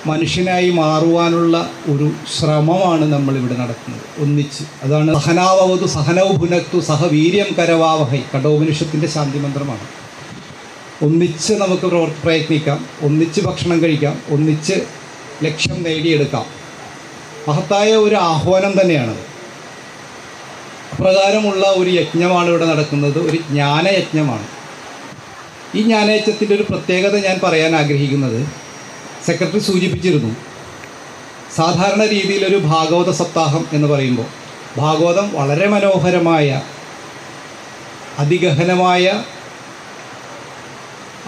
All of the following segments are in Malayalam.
മനുഷ്യനായി മാറുവാനുള്ള ഒരു ശ്രമമാണ് നമ്മളിവിടെ നടത്തുന്നത് ഒന്നിച്ച്. അതാണ് സഹനാവവതു സഹനൗ ഭുനക്തു സഹ വീര്യം കരവാവഹൈ, കഠോപനിഷത്തിൻ്റെ ശാന്തി മന്ത്രമാണ്. ഒന്നിച്ച് നമുക്ക് പ്രയത്നിക്കാം, ഒന്നിച്ച് ഭക്ഷണം കഴിക്കാം, ഒന്നിച്ച് ലക്ഷ്യം നേടിയെടുക്കാം. മഹത്തായ ഒരു ആഹ്വാനം തന്നെയാണത്. അപ്രകാരമുള്ള ഒരു യജ്ഞമാണ് ഇവിടെ നടക്കുന്നത്, ഒരു ജ്ഞാനയജ്ഞമാണ്. ഈ ജ്ഞാനയജ്ഞത്തിൻ്റെ ഒരു പ്രത്യേകത ഞാൻ പറയാൻ ആഗ്രഹിക്കുന്നത്, സെക്രട്ടറി സൂചിപ്പിച്ചിരുന്നു, സാധാരണ രീതിയിലൊരു ഭാഗവത സപ്താഹം എന്ന് പറയുമ്പോൾ ഭാഗവതം വളരെ മനോഹരമായ അതിഗഹനമായ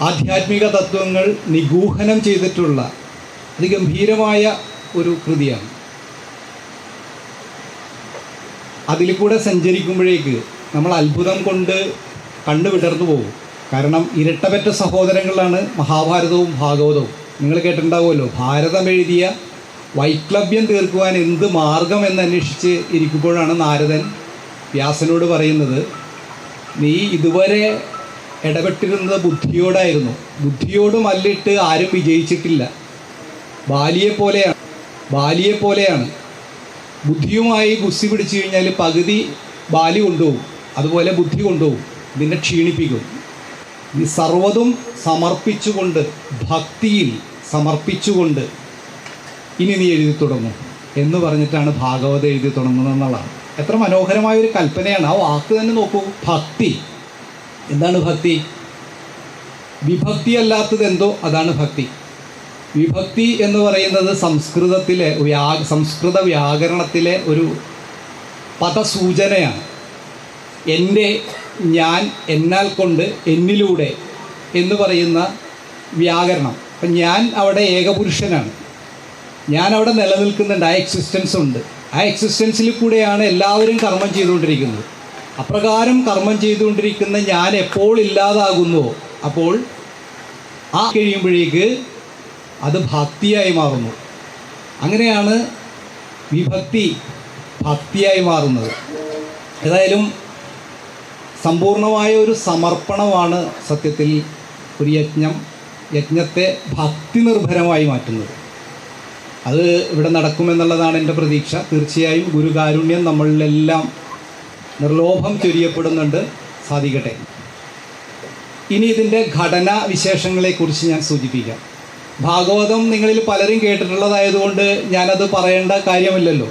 ആധ്യാത്മിക തത്വങ്ങൾ നിഗൂഹനം ചെയ്തിട്ടുള്ള അതിഗംഭീരമായ ഒരു കൃതിയാണ്. അതിൽ കൂടെ സഞ്ചരിക്കുമ്പോഴേക്ക് നമ്മൾ അത്ഭുതം കൊണ്ട് കണ്ടുവിടർന്നു പോകും. കാരണം ഇരട്ടപെറ്റ സഹോദരങ്ങളാണ് മഹാഭാരതവും ഭാഗവതവും. നിങ്ങൾ കേട്ടിട്ടുണ്ടാവുമല്ലോ, ഭാരതം എഴുതിയ വൈക്ലഭ്യം തീർക്കുവാൻ എന്ത് മാർഗം എന്നന്വേഷിച്ച് ഇരിക്കുമ്പോഴാണ് നാരദൻ വ്യാസനോട് പറയുന്നത്, നീ ഇതുവരെ ഇടപെട്ടിരുന്നത് ബുദ്ധിയോടായിരുന്നു, ബുദ്ധിയോട് മല്ലിട്ട് ആരും വിജയിച്ചിട്ടില്ല. ബാലിയെപ്പോലെയാണ്. ബുദ്ധിയുമായി ഗുസ്തി പിടിച്ചു കഴിഞ്ഞാൽ പകുതി ബാലി കൊണ്ടുപോകും, അതുപോലെ ബുദ്ധി കൊണ്ടുപോകും, നിന്നെ ക്ഷീണിപ്പിക്കും. നീ സർവ്വതും സമർപ്പിച്ചുകൊണ്ട്, ഭക്തിയിൽ സമർപ്പിച്ചുകൊണ്ട് ഇനി നീ എഴുതി തുടങ്ങും എന്ന് പറഞ്ഞിട്ടാണ് ഭാഗവതം എഴുതി തുടങ്ങുന്നതെന്നുള്ളതാണ്. എത്ര മനോഹരമായൊരു കൽപ്പനയാണ്. ആ വാക്ക് തന്നെ നോക്കൂ, ഭക്തി. എന്താണ് ഭക്തി? വിഭക്തി അല്ലാത്തത് എന്തോ അതാണ് ഭക്തി. വിഭക്തി എന്ന് പറയുന്നത് സംസ്കൃത വ്യാകരണത്തിലെ ഒരു പദസൂചനയാണ്. എൻ്റെ, ഞാൻ, എന്നാൽ കൊണ്ട്, എന്നിലൂടെ എന്ന് പറയുന്ന വ്യാകരണം. അപ്പം ഞാൻ അവിടെ ഏകപുരുഷനാണ്, ഞാൻ അവിടെ നിലനിൽക്കുന്നുണ്ട്, ആ എക്സിസ്റ്റൻസ് ഉണ്ട്. ആ എക്സിസ്റ്റൻസിൽ കൂടെയാണ് എല്ലാവരും കർമ്മം ചെയ്തുകൊണ്ടിരിക്കുന്നത്. അപ്രകാരം കർമ്മം ചെയ്തുകൊണ്ടിരിക്കുന്ന ഞാൻ എപ്പോൾ ഇല്ലാതാകുന്നുവോ അപ്പോൾ ആ കഴിയുമ്പോഴേക്ക് അത് ഭക്തിയായി മാറുന്നു. അങ്ങനെയാണ് വിഭക്തി ഭക്തിയായി മാറുന്നത്. ഏതായാലും സമ്പൂർണമായ ഒരു സമർപ്പണമാണ് സത്യത്തിൽ ഒരു യജ്ഞത്തെ ഭക്തി നിർഭരമായി മാറ്റുന്നത്. അത് ഇവിടെ നടക്കുമെന്നുള്ളതാണ് എൻ്റെ പ്രതീക്ഷ. തീർച്ചയായും ഗുരുകാരുണ്യം നമ്മളിലെല്ലാം നിർലോഭം ചൊരിയപ്പെടുന്നുണ്ട്. സാധിക്കട്ടെ. ഇനി ഇതിൻ്റെ ഘടനാ വിശേഷങ്ങളെക്കുറിച്ച് ഞാൻ സൂചിപ്പിക്കാം. ഭാഗവതം നിങ്ങളിൽ പലരും കേട്ടിട്ടുള്ളതായതുകൊണ്ട് ഞാനത് പറയേണ്ട കാര്യമില്ലല്ലോ.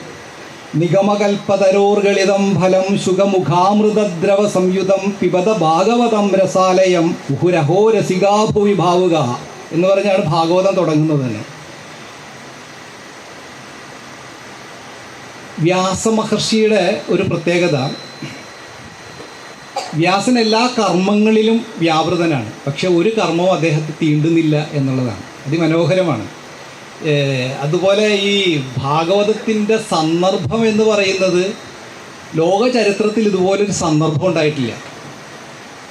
നിഗമകൽപ്പതരോർഗളിതം ഫലം ശുഖമുഖാമൃതദ്രവ സംയുതം പിബത ഭാഗവതം രസാലയം ഉഹുരഹോ രസികാഭുവി ഭാവുക എന്ന് പറഞ്ഞാണ് ഭാഗവതം തുടങ്ങുന്നത് തന്നെ. വ്യാസമഹർഷിയുടെ ഒരു പ്രത്യേകത, വ്യാസൻ എല്ലാ കർമ്മങ്ങളിലും വ്യാപൃതനാണ്, പക്ഷെ ഒരു കർമ്മവും അദ്ദേഹത്തെ തീണ്ടുന്നില്ല എന്നുള്ളതാണ്. അതിമനോഹരമാണ്. അതുപോലെ ഈ ഭാഗവതത്തിൻ്റെ സന്ദർഭം എന്ന് പറയുന്നത് ലോക ചരിത്രത്തിൽ ഇതുപോലൊരു സന്ദർഭം ഉണ്ടായിട്ടില്ല.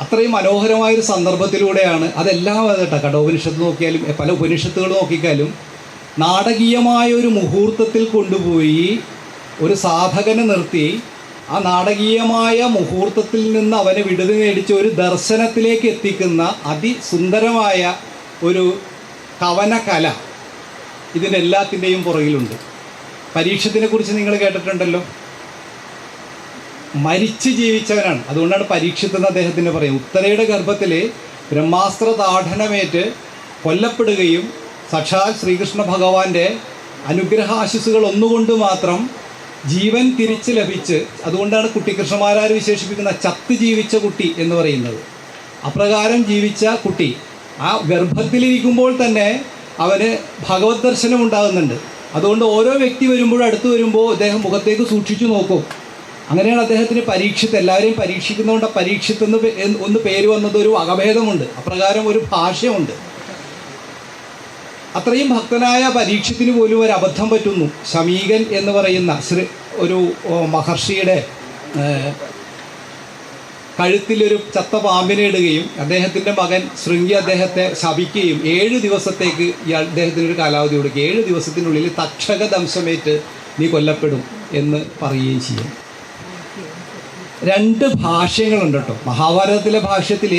അത്രയും മനോഹരമായൊരു സന്ദർഭത്തിലൂടെയാണ് അതെല്ലാം കേട്ടോ. കഠോപനിഷത്ത് നോക്കിയാലും പല ഉപനിഷത്തുകൾ നോക്കിക്കാലും നാടകീയമായൊരു മുഹൂർത്തത്തിൽ കൊണ്ടുപോയി ഒരു സാധകനെ നിർത്തി ആ നാടകീയമായ മുഹൂർത്തത്തിൽ നിന്ന് അവനെ വിടുതി നേടിച്ച് ഒരു ദർശനത്തിലേക്ക് എത്തിക്കുന്ന അതിസുന്ദരമായ ഒരു കവനകല ഇതിൻ്റെ എല്ലാത്തിൻ്റെയും പുറകിലുണ്ട്. പരീക്ഷത്തിനെ കുറിച്ച് നിങ്ങൾ കേട്ടിട്ടുണ്ടല്ലോ. മരിച്ച് ജീവിച്ചവനാണ്, അതുകൊണ്ടാണ് പരീക്ഷത്തെന്ന് അദ്ദേഹത്തിന് പറയും. ഉത്തരയുടെ ഗർഭത്തിൽ ബ്രഹ്മാസ്ത്ര താഠനമേറ്റ് കൊല്ലപ്പെടുകയും സാക്ഷാൽ ശ്രീകൃഷ്ണ ഭഗവാന്റെ അനുഗ്രഹാശിസുകൾ ഒന്നുകൊണ്ട് മാത്രം ജീവൻ തിരിച്ച് ലഭിച്ച്, അതുകൊണ്ടാണ് കുട്ടിക്കൃഷ്ണമാരാർ വിശേഷിപ്പിക്കുന്ന ചത്ത് ജീവിച്ച കുട്ടി എന്ന് പറയുന്നത്. അപ്രകാരം ജീവിച്ച കുട്ടി ആ ഗർഭത്തിലിരിക്കുമ്പോൾ തന്നെ അവന് ഭഗവത് ദർശനം ഉണ്ടാകുന്നുണ്ട്. അതുകൊണ്ട് ഓരോ വ്യക്തി വരുമ്പോഴും അടുത്ത് വരുമ്പോൾ അദ്ദേഹം മുഖത്തേക്ക് സൂക്ഷിച്ചു നോക്കും. അങ്ങനെയാണ് അദ്ദേഹത്തിന് പരീക്ഷിത്ത്, എല്ലാവരെയും പരീക്ഷിക്കുന്നതുകൊണ്ട് പരീക്ഷിത്തെന്ന് ഒന്ന് പേര് വന്നത് ഒരു വകഭേദമുണ്ട്. അപ്രകാരം ഒരു ഭാഷയുണ്ട്. അത്രയും ഭക്തനായ പരീക്ഷത്തിന് പോലും ഒരു അബദ്ധം പറ്റുന്നു. ശമീകൻ എന്ന് പറയുന്ന ഒരു മഹർഷിയുടെ കഴുത്തിലൊരു ചത്ത പാമ്പിനെ ഇടുകയും അദ്ദേഹത്തിൻ്റെ മകൻ ശൃംഗി അദ്ദേഹത്തെ ശപിക്കുകയും 7 ദിവസത്തേക്ക് അദ്ദേഹത്തിനൊരു കാലാവധി കൊടുക്കുക. 7 ദിവസത്തിനുള്ളിൽ തക്ഷക ദംശമേറ്റ് നീ കൊല്ലപ്പെടും എന്ന് പറയുകയും ചെയ്യും. 2 ഭാഷ്യങ്ങളുണ്ട് കേട്ടോ. മഹാഭാരതത്തിലെ ഭാഷ്യത്തിൽ